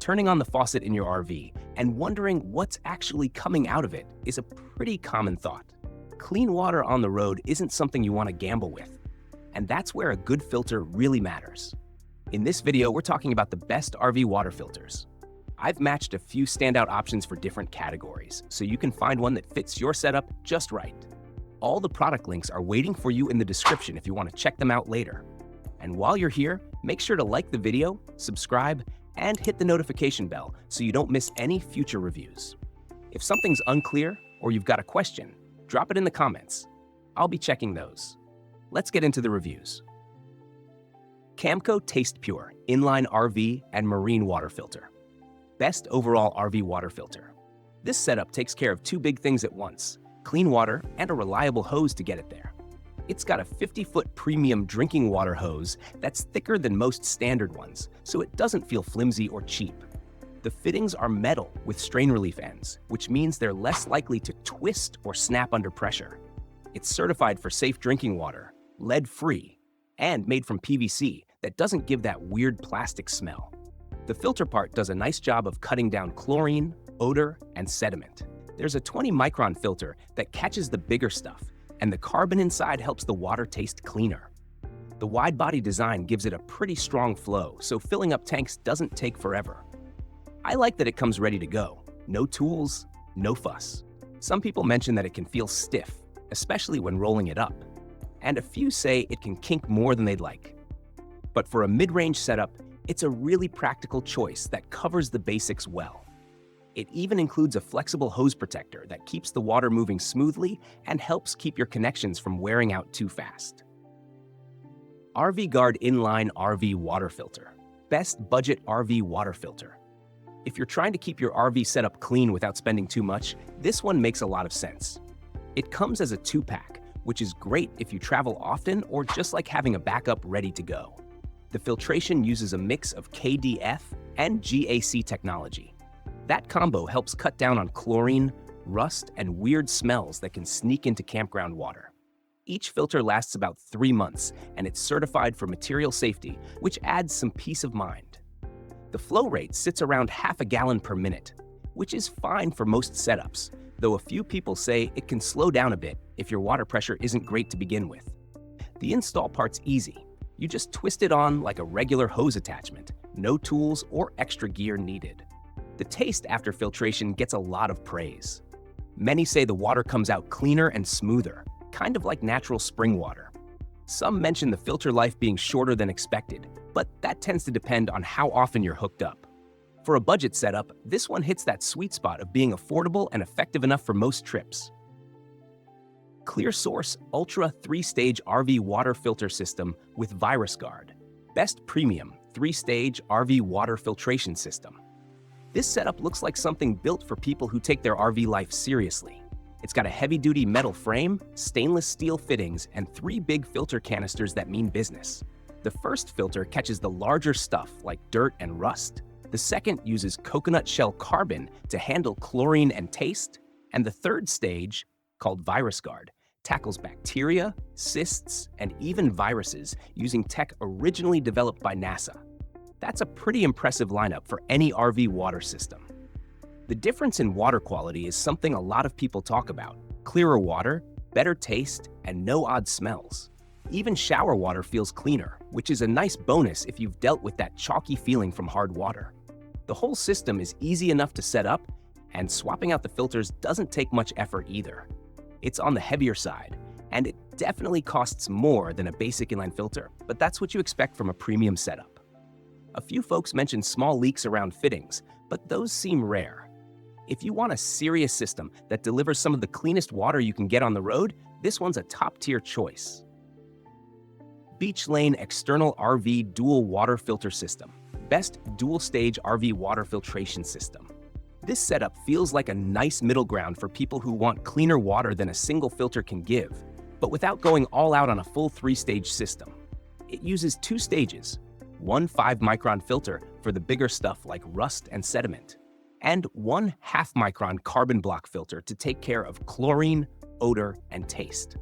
Turning on the faucet in your RV and wondering what's actually coming out of it is a pretty common thought. Clean water on the road isn't something you want to gamble with, and that's where a good filter really matters. In this video, we're talking about the best RV water filters. I've matched a few standout options for different categories, so you can find one that fits your setup just right. All the product links are waiting for you in the description if you want to check them out later. And while you're here, make sure to like the video, subscribe, and hit the notification bell so you don't miss any future reviews. If something's unclear or you've got a question, drop it in the comments. I'll be checking those. Let's get into the reviews. Camco Taste Pure Inline RV and Marine Water Filter. Best overall RV water filter. This setup takes care of two big things at once: clean water and a reliable hose to get it there. It's got a 50-foot premium drinking water hose that's thicker than most standard ones, so it doesn't feel flimsy or cheap. The fittings are metal with strain relief ends, which means they're less likely to twist or snap under pressure. It's certified for safe drinking water, lead-free, and made from PVC that doesn't give that weird plastic smell. The filter part does a nice job of cutting down chlorine, odor, and sediment. There's a 20-micron filter that catches the bigger stuff, and the carbon inside helps the water taste cleaner. The wide-body design gives it a pretty strong flow, so filling up tanks doesn't take forever. I like that it comes ready to go. No tools, no fuss. Some people mention that it can feel stiff, especially when rolling it up, and a few say it can kink more than they'd like. But for a mid-range setup, it's a really practical choice that covers the basics well. It even includes a flexible hose protector that keeps the water moving smoothly and helps keep your connections from wearing out too fast. RV Guard Inline RV Water Filter. Best budget RV water filter. If you're trying to keep your RV setup clean without spending too much, this one makes a lot of sense. It comes as a 2-pack, which is great if you travel often or just like having a backup ready to go. The filtration uses a mix of KDF and GAC technology. That combo helps cut down on chlorine, rust, and weird smells that can sneak into campground water. Each filter lasts about 3 months, and it's certified for material safety, which adds some peace of mind. The flow rate sits around half a gallon per minute, which is fine for most setups, though a few people say it can slow down a bit if your water pressure isn't great to begin with. The install part's easy. You just twist it on like a regular hose attachment, no tools or extra gear needed. The taste after filtration gets a lot of praise. Many say the water comes out cleaner and smoother, kind of like natural spring water. Some mention the filter life being shorter than expected, but that tends to depend on how often you're hooked up. For a budget setup, this one hits that sweet spot of being affordable and effective enough for most trips. Clear Source Ultra 3-Stage RV Water Filter System with Virus Guard. Best premium 3-stage RV water filtration system. This setup looks like something built for people who take their RV life seriously. It's got a heavy-duty metal frame, stainless steel fittings, and 3 big filter canisters that mean business. The first filter catches the larger stuff like dirt and rust. The second uses coconut shell carbon to handle chlorine and taste. And the third stage, called Virus Guard, tackles bacteria, cysts, and even viruses using tech originally developed by NASA. That's a pretty impressive lineup for any RV water system. The difference in water quality is something a lot of people talk about. Clearer water, better taste, and no odd smells. Even shower water feels cleaner, which is a nice bonus if you've dealt with that chalky feeling from hard water. The whole system is easy enough to set up, and swapping out the filters doesn't take much effort either. It's on the heavier side, and it definitely costs more than a basic inline filter, but that's what you expect from a premium setup. A few folks mention small leaks around fittings, but those seem rare. If you want a serious system that delivers some of the cleanest water you can get on the road, this one's a top-tier choice. Beach Lane External RV Dual Water Filter System. Best dual-stage RV water filtration system. This setup feels like a nice middle ground for people who want cleaner water than a single filter can give, but without going all out on a full 3-stage system. It uses 2 stages, one 5-micron filter for the bigger stuff like rust and sediment, and one 0.5-micron carbon block filter to take care of chlorine, odor, and taste.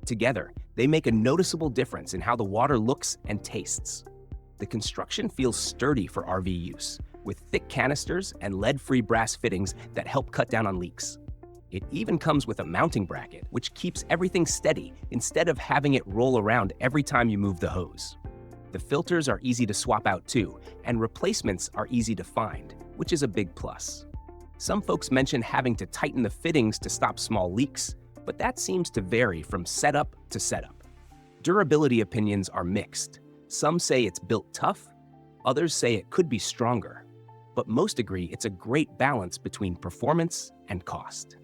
Together, they make a noticeable difference in how the water looks and tastes. The construction feels sturdy for RV use, with thick canisters and lead-free brass fittings that help cut down on leaks. It even comes with a mounting bracket, which keeps everything steady instead of having it roll around every time you move the hose. The filters are easy to swap out too, and replacements are easy to find, which is a big plus. Some folks mention having to tighten the fittings to stop small leaks, but that seems to vary from setup to setup. Durability opinions are mixed. Some say it's built tough, others say it could be stronger, but most agree it's a great balance between performance and cost.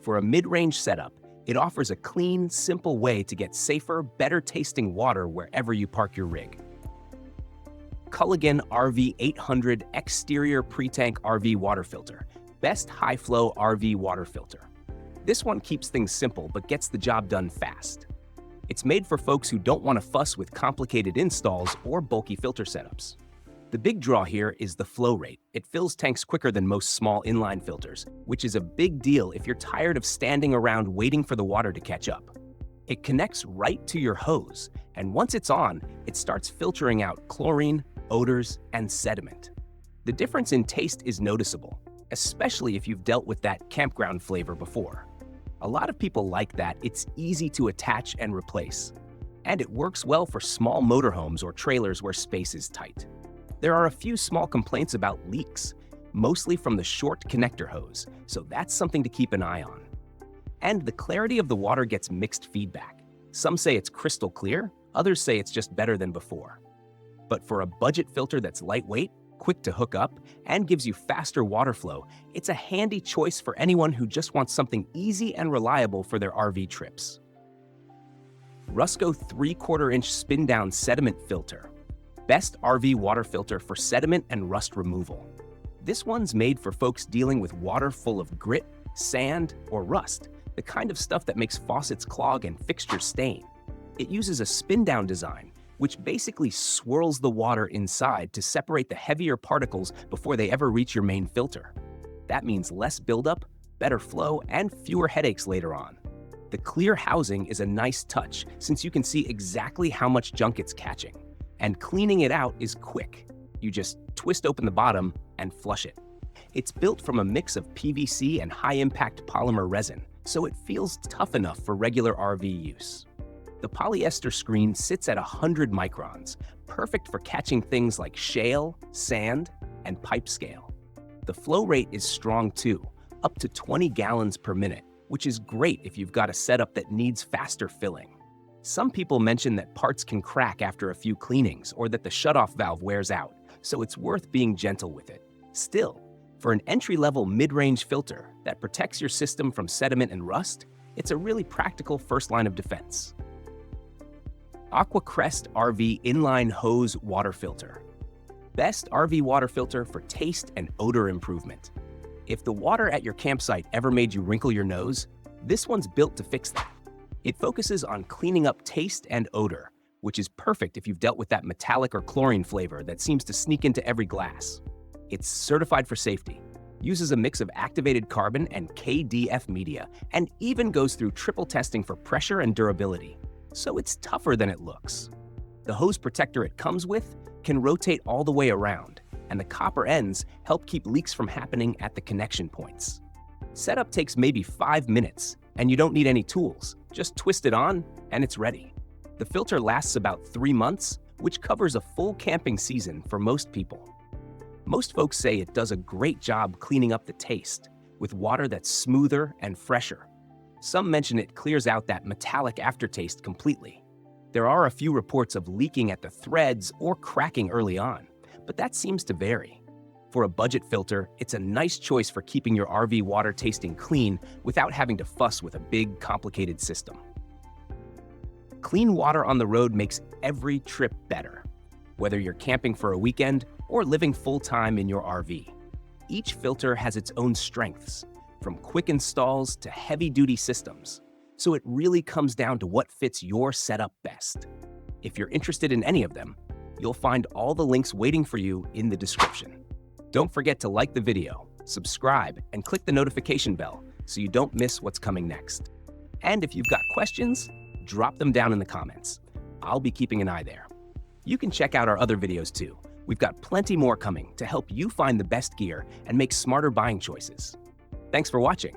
For a mid-range setup, it offers a clean, simple way to get safer, better-tasting water wherever you park your rig. Culligan RV 800 Exterior Pre-Tank RV Water Filter, best high-flow RV water filter. This one keeps things simple but gets the job done fast. It's made for folks who don't want to fuss with complicated installs or bulky filter setups. The big draw here is the flow rate. It fills tanks quicker than most small inline filters, which is a big deal if you're tired of standing around waiting for the water to catch up. It connects right to your hose, and once it's on, it starts filtering out chlorine, odors, and sediment. The difference in taste is noticeable, especially if you've dealt with that campground flavor before. A lot of people like that it's easy to attach and replace, and it works well for small motorhomes or trailers where space is tight. There are a few small complaints about leaks, mostly from the short connector hose, so that's something to keep an eye on. And the clarity of the water gets mixed feedback. Some say it's crystal clear, others say it's just better than before. But for a budget filter that's lightweight, quick to hook up, and gives you faster water flow, it's a handy choice for anyone who just wants something easy and reliable for their RV trips. Rusco 3/4-inch spin-down sediment filter. Best RV water filter for sediment and rust removal. This one's made for folks dealing with water full of grit, sand, or rust, the kind of stuff that makes faucets clog and fixtures stain. It uses a spin-down design, which basically swirls the water inside to separate the heavier particles before they ever reach your main filter. That means less buildup, better flow, and fewer headaches later on. The clear housing is a nice touch since you can see exactly how much junk it's catching. And cleaning it out is quick. You just twist open the bottom and flush it. It's built from a mix of PVC and high-impact polymer resin, so it feels tough enough for regular RV use. The polyester screen sits at 100 microns, perfect for catching things like shale, sand, and pipe scale. The flow rate is strong too, up to 20 gallons per minute, which is great if you've got a setup that needs faster filling. Some people mention that parts can crack after a few cleanings or that the shutoff valve wears out, so it's worth being gentle with it. Still, for an entry-level mid-range filter that protects your system from sediment and rust, it's a really practical first line of defense. AquaCrest RV Inline Hose Water Filter. Best RV water filter for taste and odor improvement. If the water at your campsite ever made you wrinkle your nose, this one's built to fix that. It focuses on cleaning up taste and odor, which is perfect if you've dealt with that metallic or chlorine flavor that seems to sneak into every glass. It's certified for safety, uses a mix of activated carbon and KDF media, and even goes through triple testing for pressure and durability. So it's tougher than it looks. The hose protector it comes with can rotate all the way around, and the copper ends help keep leaks from happening at the connection points. Setup takes maybe 5 minutes, and you don't need any tools. Just twist it on, and it's ready. The filter lasts about 3 months, which covers a full camping season for most people. Most folks say it does a great job cleaning up the taste, with water that's smoother and fresher. Some mention it clears out that metallic aftertaste completely. There are a few reports of leaking at the threads or cracking early on, but that seems to vary. For a budget filter, it's a nice choice for keeping your RV water tasting clean without having to fuss with a big, complicated system. Clean water on the road makes every trip better, whether you're camping for a weekend or living full-time in your RV. Each filter has its own strengths, from quick installs to heavy-duty systems, so it really comes down to what fits your setup best. If you're interested in any of them, you'll find all the links waiting for you in the description. Don't forget to like the video, subscribe, and click the notification bell so you don't miss what's coming next. And if you've got questions, drop them down in the comments. I'll be keeping an eye there. You can check out our other videos too, We've got plenty more coming to help you find the best gear and make smarter buying choices. Thanks for watching.